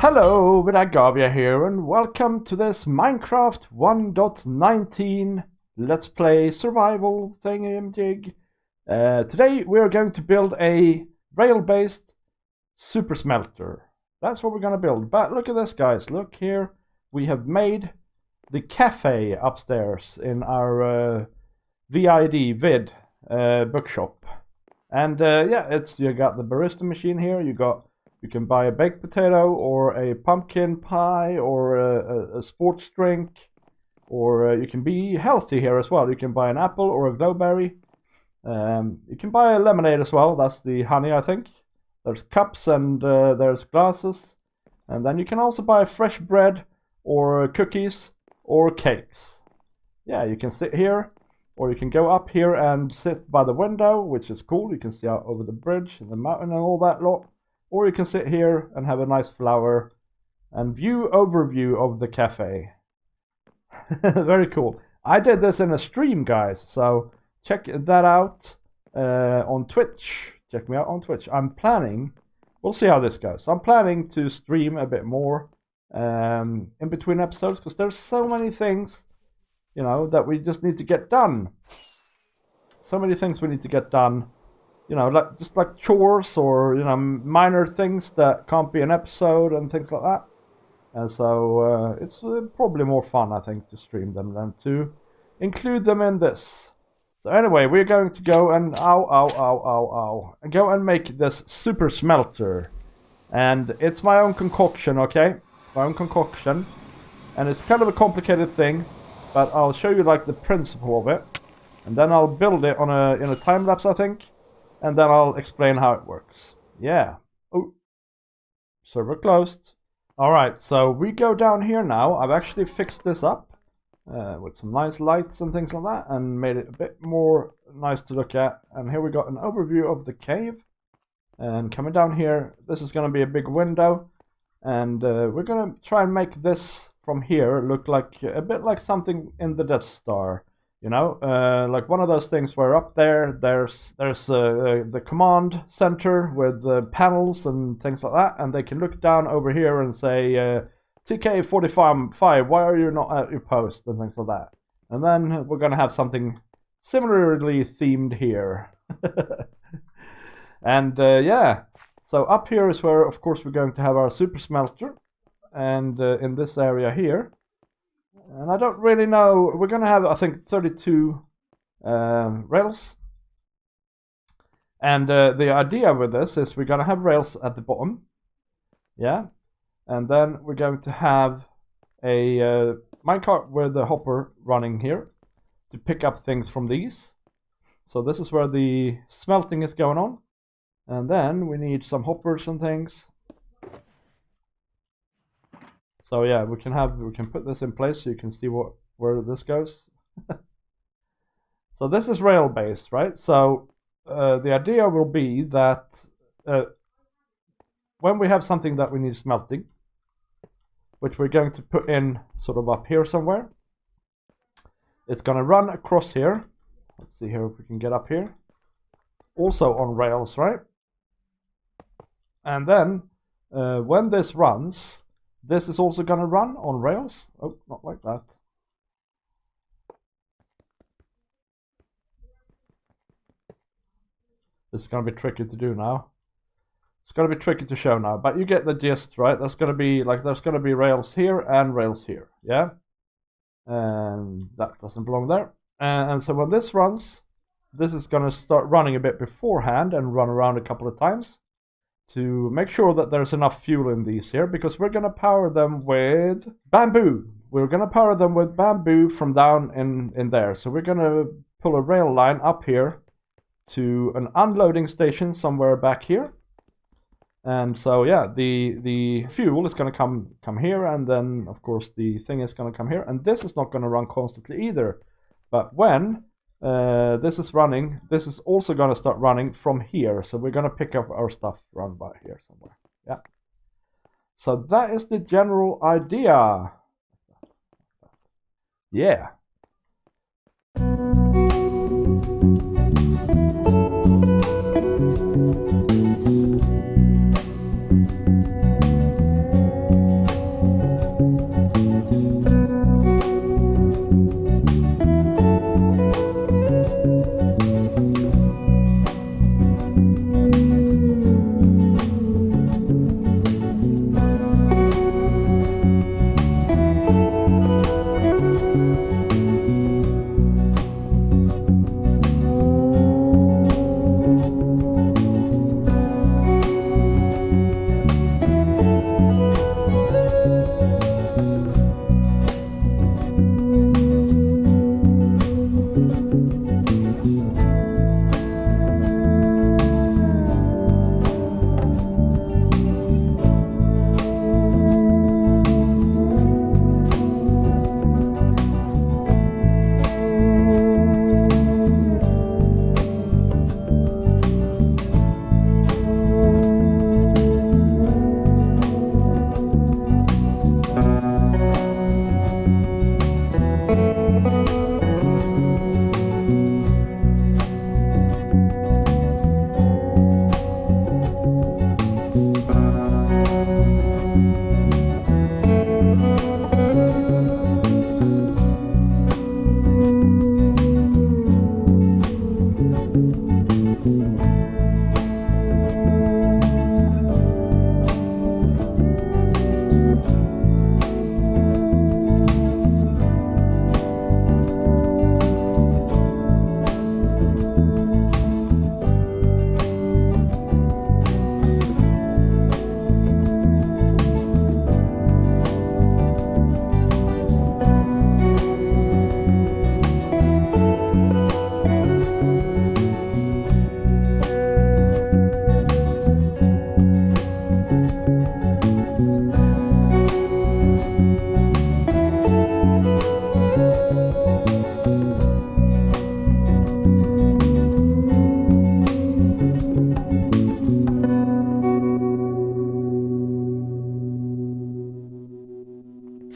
Hello, Vidargavia here, and welcome to this Minecraft 1.19 Let's Play Survival thingamajig. Today we're going to build a rail-based super smelter. That's what we're going to build. But look at this, guys. Look here. We have made the cafe upstairs in our vid bookshop. And yeah, you got the barista machine here. You can buy a baked potato or a pumpkin pie or a sports drink, or you can be healthy here as well. You can buy an apple or a glowberry. You can buy a lemonade as well. That's the honey, I think. There's cups and there's glasses. And then you can also buy fresh bread or cookies or cakes. Yeah, you can sit here, or you can go up here and sit by the window, which is cool. You can see out over the bridge and the mountain and all that lot. Or you can sit here and have a nice flower and overview of the cafe. Very cool. I did this in a stream, guys, so check that out on Twitch. Check me out on Twitch. We'll see how this goes. I'm planning to stream a bit more in between episodes, because there's so many things, you know, that we just need to get done. So many things we need to get done. You know, just like chores or, you know, minor things that can't be an episode and things like that. And so it's probably more fun, I think, to stream them than to include them in this. So anyway, we're going to go and go and make this super smelter. And it's my own concoction, okay? My own concoction. And it's kind of a complicated thing, but I'll show you like the principle of it. And then I'll build it in a time lapse, I think. And then I'll explain how it works. Yeah. Oh, server closed. Alright, so we go down here now. I've actually fixed this up with some nice lights and things like that, and made it a bit more nice to look at. And here we got an overview of the cave. And coming down here, this is going to be a big window. And we're going to try and make this from here look like a bit like something in the Death Star. You know, like one of those things where up there's the command center with the panels and things like that, and they can look down over here and say, TK45, why are you not at your post, and things like that. And then we're going to have something similarly themed here. And yeah, so up here is where, of course, we're going to have our super smelter, and in this area here. And I don't really know, we're going to have, I think, 32 rails. And the idea with this is we're going to have rails at the bottom. Yeah. And then we're going to have a minecart with the hopper running here to pick up things from these. So this is where the smelting is going on. And then we need some hoppers and things. So yeah, we can put this in place so you can see where this goes. So this is rail based, right? So the idea will be that when we have something that we need smelting, which we're going to put in sort of up here somewhere, it's going to run across here. Let's see here if we can get up here. Also on rails, right? And then when this runs, this is also going to run on rails. Oh, not like that. This is going to be tricky to do now. It's going to be tricky to show now, but you get the gist, right? There's going to be rails here and rails here, yeah? And that doesn't belong there. And so when this runs, this is going to start running a bit beforehand and run around a couple of times to make sure that there's enough fuel in these here, because we're going to power them with bamboo. We're going to power them with bamboo from down in there. So we're going to pull a rail line up here to an unloading station somewhere back here. And so yeah, the fuel is going to come here, and then of course the thing is going to come here, and this is not going to run constantly either. But when this is running, this is also going to start running from here. So we're going to pick up our stuff around by here somewhere. Yeah. So that is the general idea. Yeah.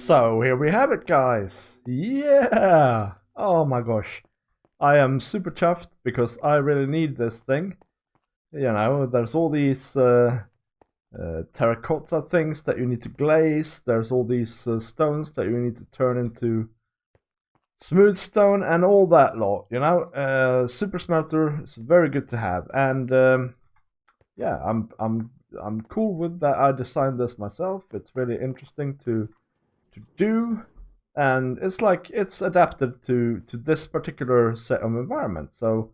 So here we have it, guys. Yeah! Oh my gosh. I am super chuffed because I really need this thing. You know, there's all these terracotta things that you need to glaze. There's all these stones that you need to turn into smooth stone and all that lot. You know, Super Smelter is very good to have. And yeah, I'm cool with that. I designed this myself. It's really interesting to do, and it's like it's adapted to this particular set of environment. So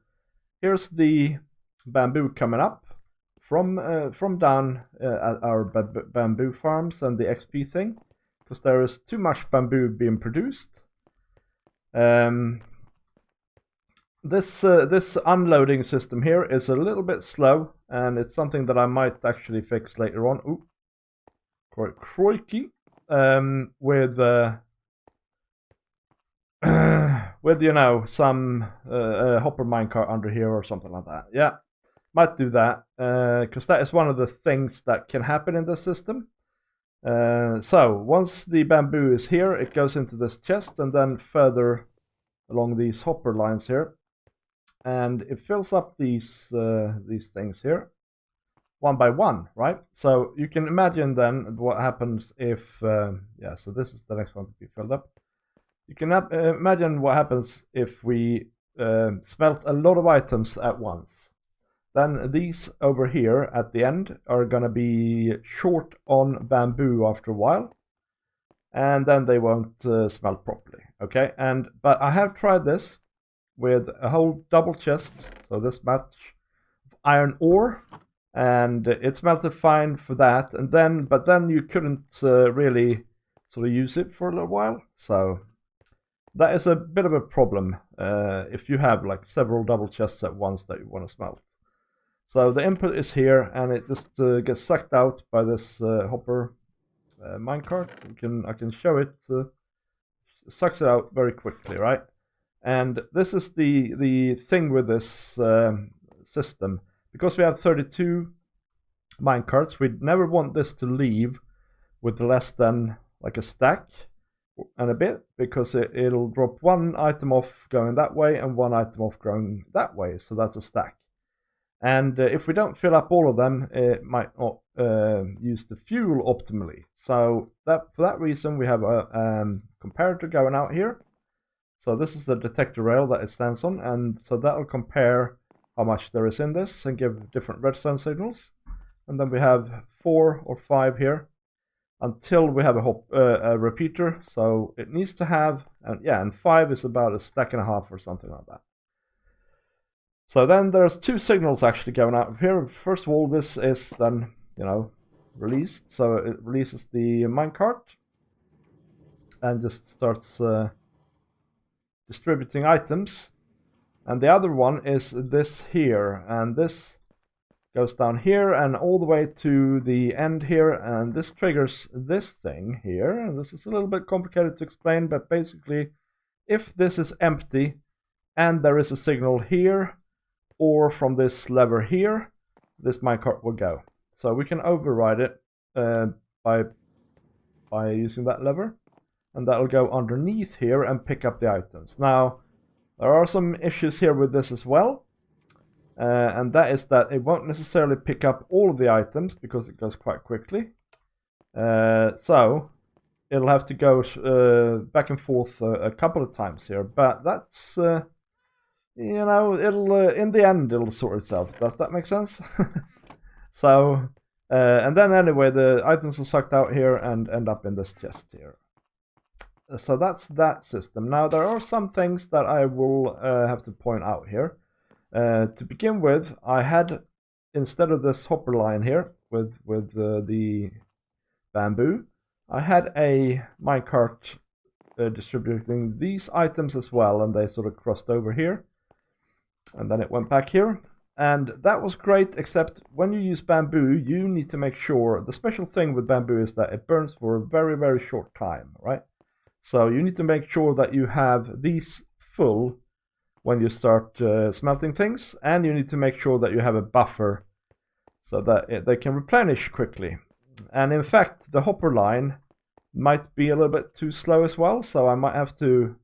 here's the bamboo coming up from down at our bamboo farms and the XP thing, because there is too much bamboo being produced. This unloading system here is a little bit slow, and it's something that I might actually fix later on. Ooh, crikey! With you know, some hopper minecart under here or something like that. Yeah, might do that, because that is one of the things that can happen in this system. So once the bamboo is here, it goes into this chest and then further along these hopper lines here, and it fills up these things here one by one, right? So you can imagine then what happens if yeah, so this is the next one to be filled up. You can imagine what happens if we smelt a lot of items at once. Then these over here at the end are gonna be short on bamboo after a while, and then they won't smelt properly. Okay, but I have tried this with a whole double chest, so this match of iron ore, and it smelted fine for that. And but then you couldn't really sort of use it for a little while. So that is a bit of a problem if you have like several double chests at once that you want to smelt. So the input is here, and it just gets sucked out by this hopper minecart. I can show it. Sucks it out very quickly, right? And this is the thing with this system. Because we have 32 minecarts, we'd never want this to leave with less than like a stack and a bit, because it'll drop one item off going that way and one item off going that way, so that's a stack. And if we don't fill up all of them, it might not use the fuel optimally. So for that reason, we have a comparator going out here. So this is the detector rail that it stands on, and so that will compare how much there is in this and give different redstone signals. And then we have 4 or 5 here until we have a repeater. So it needs to have, and 5 is about a stack and a half or something like that. So then there's 2 signals actually going out of here. First of all, this is then, you know, released. So it releases the minecart and just starts distributing items. And the other one is this here, and this goes down here and all the way to the end here, and this triggers this thing here. And this is a little bit complicated to explain, but basically if this is empty and there is a signal here or from this lever here, this minecart will go. So we can override it by using that lever, and that will go underneath here and pick up the items. Now there are some issues here with this as well, and that is that it won't necessarily pick up all of the items because it goes quite quickly. So it'll have to go back and forth a couple of times here, but that's you know, it'll in the end it'll sort itself. Does that make sense? So and then anyway, the items are sucked out here and end up in this chest here. So that's that system. Now there are some things that I will have to point out here. To begin with, I had, instead of this hopper line here with the bamboo, I had a minecart distributing these items as well, and they sort of crossed over here, and then it went back here. And that was great, except when you use bamboo, you need to make sure, the special thing with bamboo is that it burns for a very, very short time, right? So you need to make sure that you have these full when you start smelting things, and you need to make sure that you have a buffer so that they can replenish quickly. And in fact, the hopper line might be a little bit too slow as well, so I might have to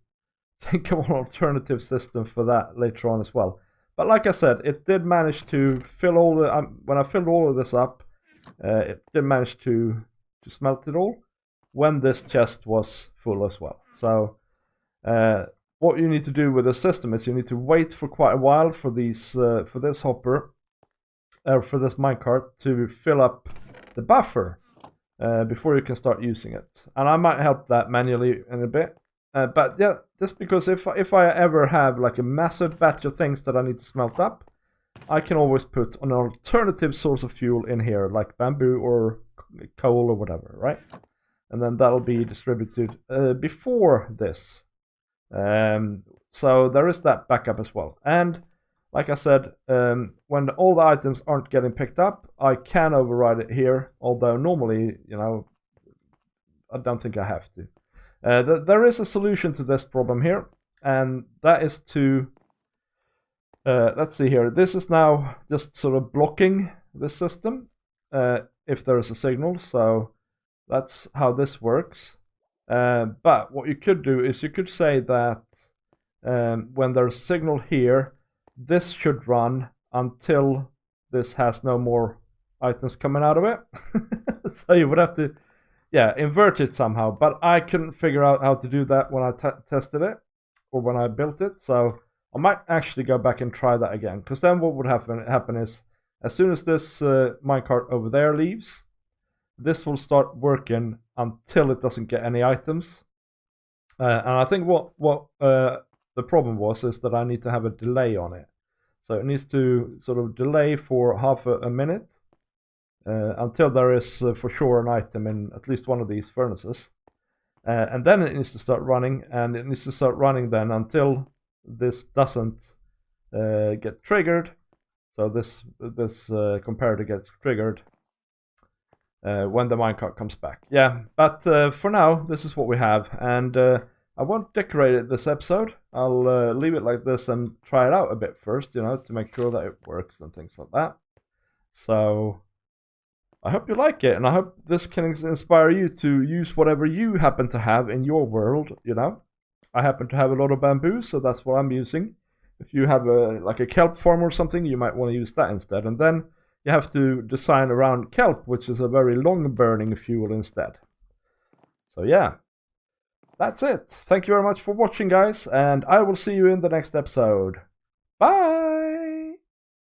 think of an alternative system for that later on as well. But like I said, it did manage to fill all the... when I filled all of this up, it did manage to smelt it all when this chest was full as well. So what you need to do with the system is you need to wait for quite a while for these for this hopper, for this minecart to fill up the buffer before you can start using it. And I might help that manually in a bit. But yeah, just because if I ever have like a massive batch of things that I need to smelt up, I can always put an alternative source of fuel in here, like bamboo or coal or whatever, right? And then that'll be distributed before this. So there is that backup as well. And like I said, when all the items aren't getting picked up, I can override it here, although normally, you know, I don't think I have to. There is a solution to this problem here, and that is to, let's see here, this is now just sort of blocking the system if there is a signal, so that's how this works. But what you could do is you could say that when there's a signal here, this should run until this has no more items coming out of it. So you would have to, yeah, invert it somehow. But I couldn't figure out how to do that when I tested it or when I built it. So I might actually go back and try that again. Because then what would happen is, as soon as this minecart over there leaves, this will start working until it doesn't get any items. And I think what the problem was is that I need to have a delay on it. So it needs to sort of delay for half a minute until there is for sure an item in at least one of these furnaces. And then it needs to start running, and it needs to start running then until this doesn't get triggered. So this comparator gets triggered when the minecart comes back. Yeah, but for now, this is what we have. And I won't decorate it this episode. I'll leave it like this and try it out a bit first, you know, to make sure that it works and things like that. So I hope you like it, and I hope this can inspire you to use whatever you happen to have in your world, you know. I happen to have a lot of bamboo, so that's what I'm using. If you have like a kelp farm or something, you might want to use that instead. And then you have to design around kelp, which is a very long-burning fuel instead. So yeah, that's it. Thank you very much for watching, guys, and I will see you in the next episode. Bye!